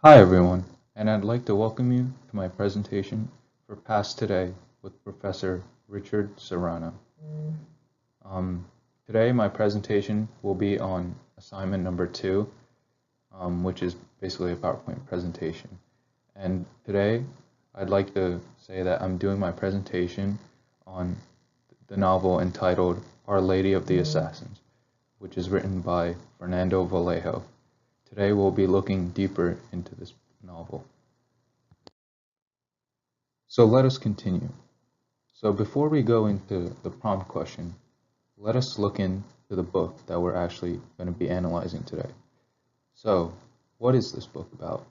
Hi everyone, and I'd like to welcome you to my presentation for Past Today with Professor Richard Serrano. Um, Today my presentation will be on assignment number 2, which is basically a PowerPoint presentation. And today I'd like to say that I'm doing my presentation on the novel entitled Our Lady of the Assassins, which is written by Fernando Vallejo. Today we'll be looking deeper into this novel. So let us continue. So before we go into the prompt question, let us look into the book that we're actually going to be analyzing today. So, what is this book about?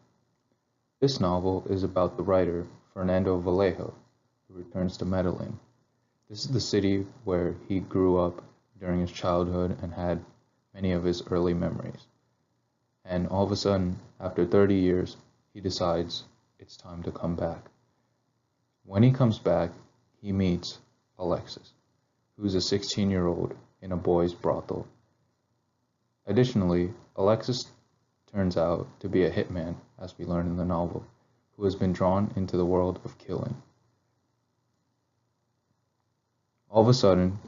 This novel is about the writer Fernando Vallejo, who returns to Medellin. This is the city where he grew up during his childhood and had many of his early memories. And all of a sudden, after 30 years, he decides it's time to come back. When he comes back, he meets Alexis, who's a 16-year-old in a boys' brothel. Additionally, Alexis turns out to be a hitman, as we learn in the novel, who has been drawn into the world of killing. All of a sudden,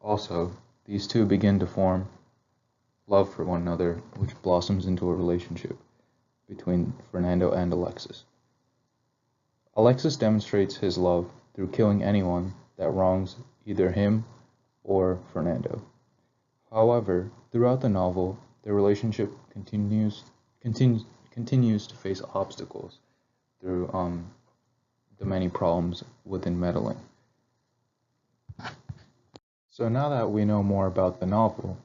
also, these two begin to form love for one another, which blossoms into a relationship between Fernando and Alexis. Alexis demonstrates his love through killing anyone that wrongs either him or Fernando. However, throughout the novel, their relationship continues to face obstacles through the many problems within Medellin. So now that we know more about the novel,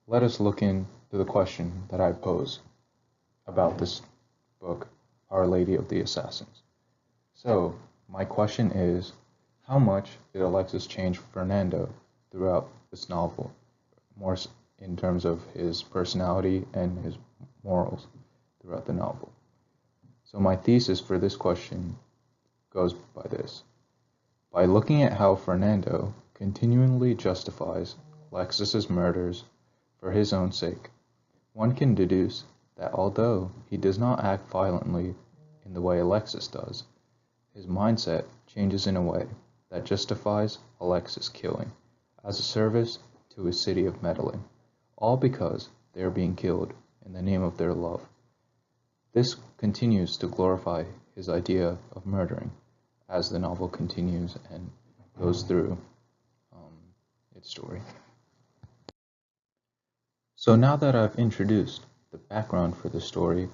let us look into the question that I pose about this book, Our Lady of the Assassins. So, my question is, how much did Alexis change Fernando throughout this novel, more in terms of his personality and his morals throughout the novel? So my thesis for this question goes by this. By looking at how Fernando continually justifies Alexis's murders for his own sake, one can deduce that although he does not act violently in the way Alexis does, his mindset changes in a way that justifies Alexis' killing as a service to his city of Medellin, all because they are being killed in the name of their love. This continues to glorify his idea of murdering as the novel continues and goes through its story. So now that I've introduced the background for the story,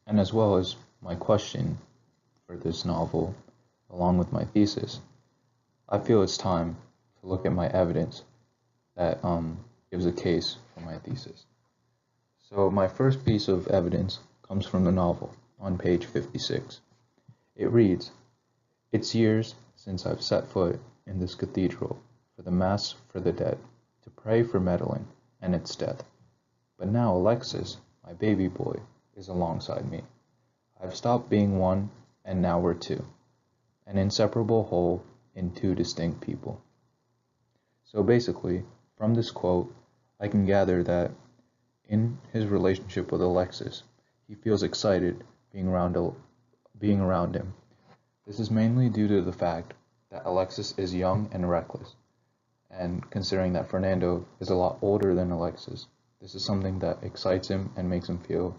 and as well as my question for this novel, along with my thesis, I feel it's time to look at my evidence that gives a case for my thesis. So my first piece of evidence comes from the novel on page 56. It reads, "It's years since I've set foot in this cathedral for the Mass for the dead, to pray for Medellin and its death. But now Alexis, my baby boy, is alongside me. I've stopped being one, and now we're two, an inseparable whole in two distinct people." So basically, from this quote, I can gather that in his relationship with Alexis, he feels excited being around him. This is mainly due to the fact that Alexis is young and reckless, and considering that Fernando is a lot older than Alexis, this is something that excites him and makes him feel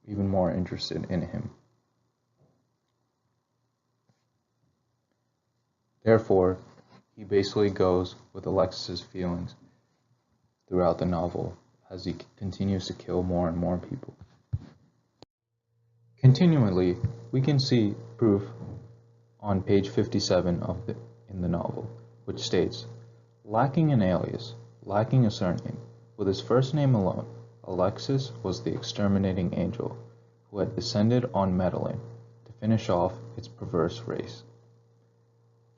even more interested in him. Therefore, he basically goes with Alexis's feelings throughout the novel as he continues to kill more and more people. Continually, we can see proof on page 57 in the novel, which states, "Lacking an alias, lacking a surname, with his first name alone, Alexis was the exterminating angel who had descended on Medellin to finish off its perverse race."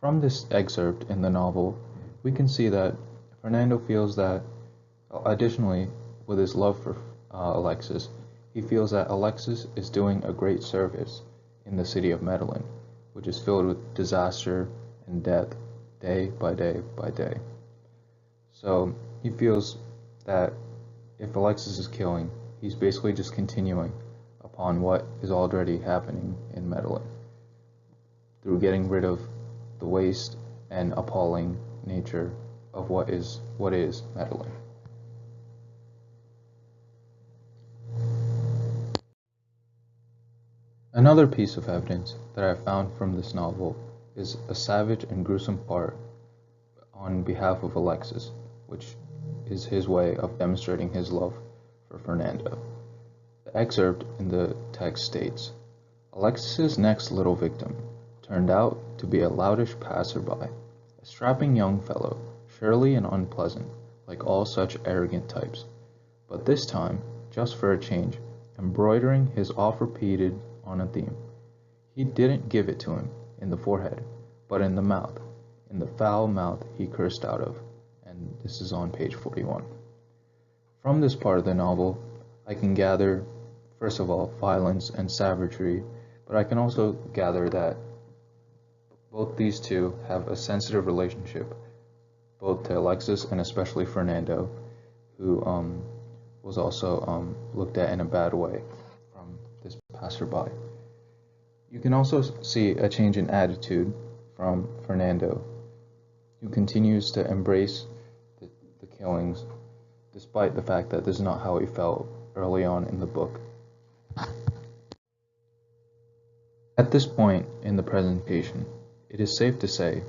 From this excerpt in the novel, we can see that Fernando feels that, additionally, with his love for Alexis, he feels that Alexis is doing a great service in the city of Medellin, which is filled with disaster and death day by day by day. So he feels that if Alexis is killing, he's basically just continuing a upon what is already happening in Medellin, through getting rid of the waste and appalling nature of what is Medellin. Another piece of evidence that I found from this novel is a savage and gruesome part on behalf of Alexis, which is his way of demonstrating his love for Fernando. The excerpt in the text states, Alexis's next little victim turned out to be a loutish passerby, a strapping young fellow, surly and unpleasant, like all such arrogant types, but this time, just for a change, embroidering his oft-repeated on a theme. He didn't give it to him in the forehead, but in the mouth, in the foul mouth he cursed out of, and this is on page 41. From this part of the novel, I can gather, first of all, violence and savagery, but I can also gather that both these two have a sensitive relationship, both to Alexis and especially Fernando, who was also looked at in a bad way from this passerby. You can also see a change in attitude from Fernando, who continues to embrace the killings, despite the fact that this is not how he felt early on in the book. At this point in the presentation, it is safe to say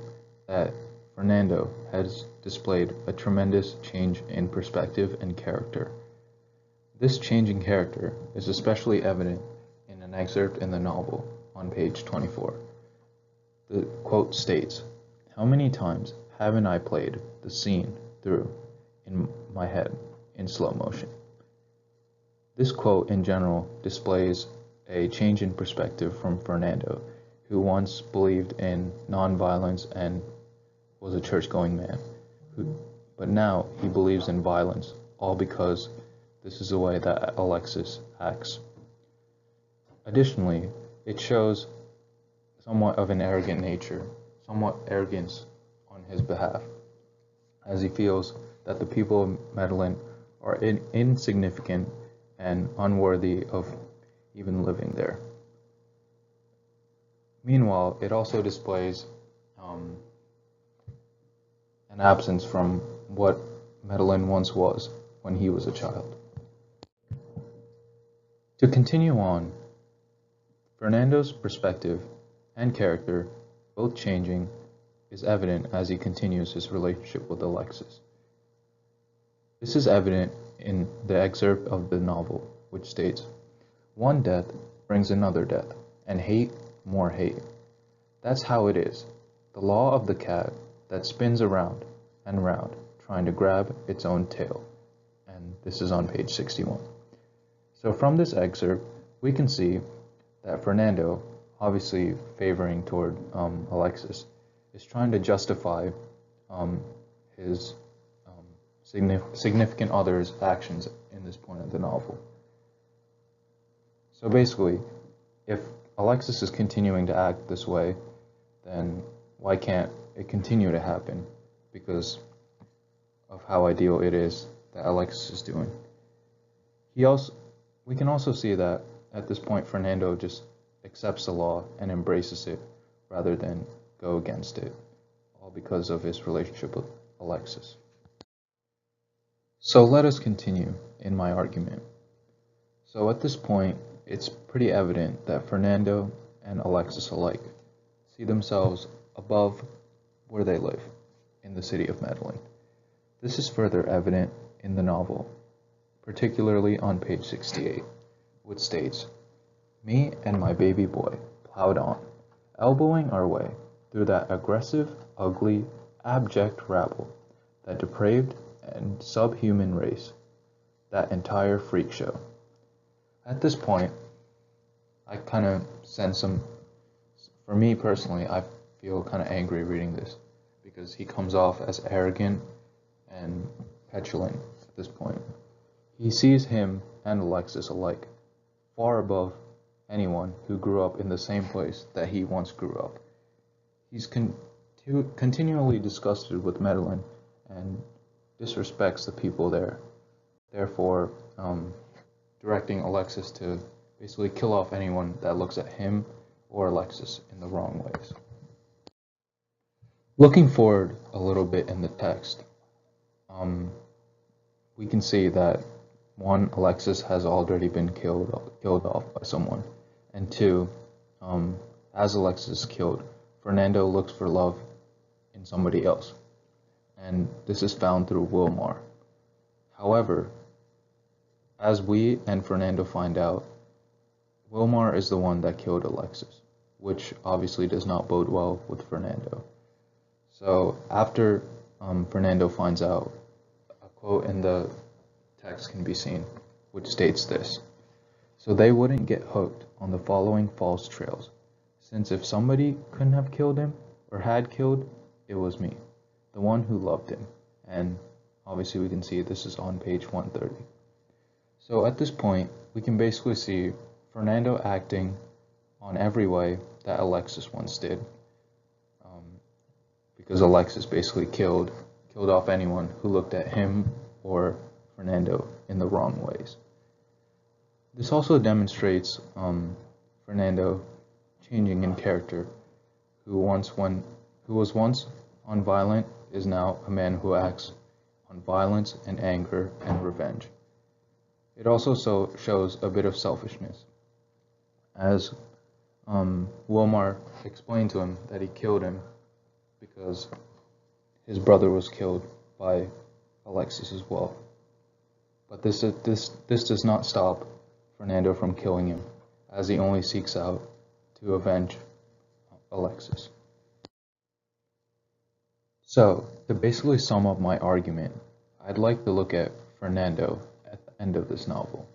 that Fernando has displayed a tremendous change in perspective and character. This change in character is especially evident in an excerpt in the novel on page 24. The quote states, "How many times haven't I played the scene through in my head in slow motion?" This quote in general displays a change in perspective from Fernando, who once believed in nonviolence and was a church-going man, but now he believes in violence, all because this is the way that Alexis acts. Additionally, it shows somewhat of an arrogant nature, somewhat arrogance on his behalf, as he feels that the people of Medellin are insignificant and unworthy of even living there. Meanwhile, it also displays an absence from what Medellin once was when he was a child. To continue on, Fernando's perspective and character, both changing, is evident as he continues his relationship with Alexis. This is evident in the excerpt of the novel, which states, "One death brings another death, and hate more hate. That's how it is, the law of the cat that spins around and round, trying to grab its own tail." And this is on page 61. So from this excerpt, we can see that Fernando, obviously favoring toward Alexis, is trying to justify his significant other's actions in this point of the novel. So basically, if Alexis is continuing to act this way, then why can't it continue to happen? Because of how ideal it is that Alexis is doing. We can also see that at this point Fernando just accepts the law and embraces it rather than go against it, all because of his relationship with Alexis. So let us continue in my argument. So at this point, it's pretty evident that Fernando and Alexis alike see themselves above where they live, in the city of Medellin. This is further evident in the novel, particularly on page 68, which states, "Me and my baby boy plowed on, elbowing our way through that aggressive, ugly, abject rabble, that depraved and subhuman race, that entire freak show." At this point, I kind of sense for me personally, I feel kind of angry reading this, because he comes off as arrogant and petulant at this point. He sees him and Alexis alike, far above anyone who grew up in the same place that he once grew up. He's continually disgusted with Medellin and disrespects the people there, therefore directing Alexis to basically kill off anyone that looks at him or Alexis in the wrong ways. Looking forward a little bit in the text, we can see that one, Alexis has already been killed off by someone, and two, as Alexis is killed, Fernando looks for love in somebody else, and this is found through Wilmar. However, as we and Fernando find out, Wilmar is the one that killed Alexis, which obviously does not bode well with Fernando. So after Fernando finds out, a quote in the text can be seen, which states this: "So they wouldn't get hooked on the following false trails, since if somebody couldn't have killed him, or had killed, it was me, the one who loved him." And obviously we can see this is on page 130. So at this point, we can basically see Fernando acting on every way that Alexis once did, because Alexis basically killed off anyone who looked at him or Fernando in the wrong ways. This also demonstrates Fernando changing in character, who was once nonviolent is now a man who acts on violence and anger and revenge. It also shows a bit of selfishness, as Wilmar explained to him that he killed him because his brother was killed by Alexis as well. But this does not stop Fernando from killing him, as he only seeks out to avenge Alexis. So, to basically sum up my argument, I'd like to look at Fernando at the end of this novel.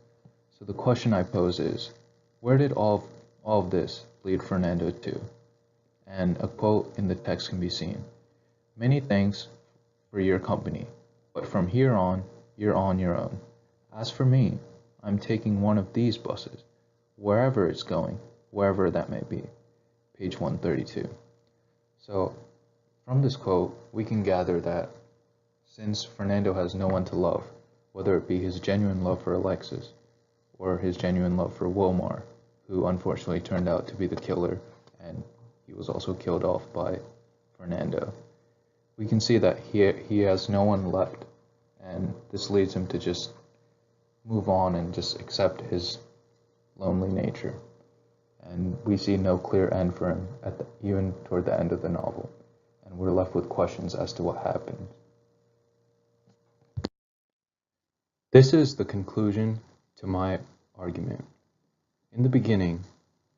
So the question I pose is, where did all of this lead Fernando to? And a quote in the text can be seen: "Many thanks for your company, but from here on, you're on your own. As for me, I'm taking one of these buses, wherever it's going, wherever that may be." Page 132. So, from this quote, we can gather that since Fernando has no one to love, whether it be his genuine love for Alexis or his genuine love for Wilmar, who unfortunately turned out to be the killer, and he was also killed off by Fernando, we can see that he has no one left, and this leads him to just move on and just accept his lonely nature. And we see no clear end for him even toward the end of the novel, and we're left with questions as to what happened. This is the conclusion to my argument. In the beginning,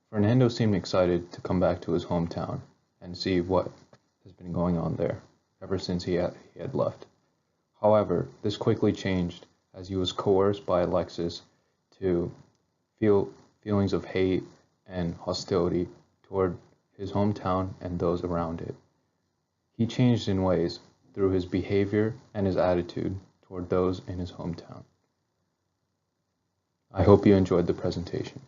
Fernando seemed excited to come back to his hometown and see what has been going on there ever since he had left. However, this quickly changed as he was coerced by Alexis to feel feelings of hate and hostility toward his hometown and those around it. He changed in ways through his behavior and his attitude toward those in his hometown. I hope you enjoyed the presentation.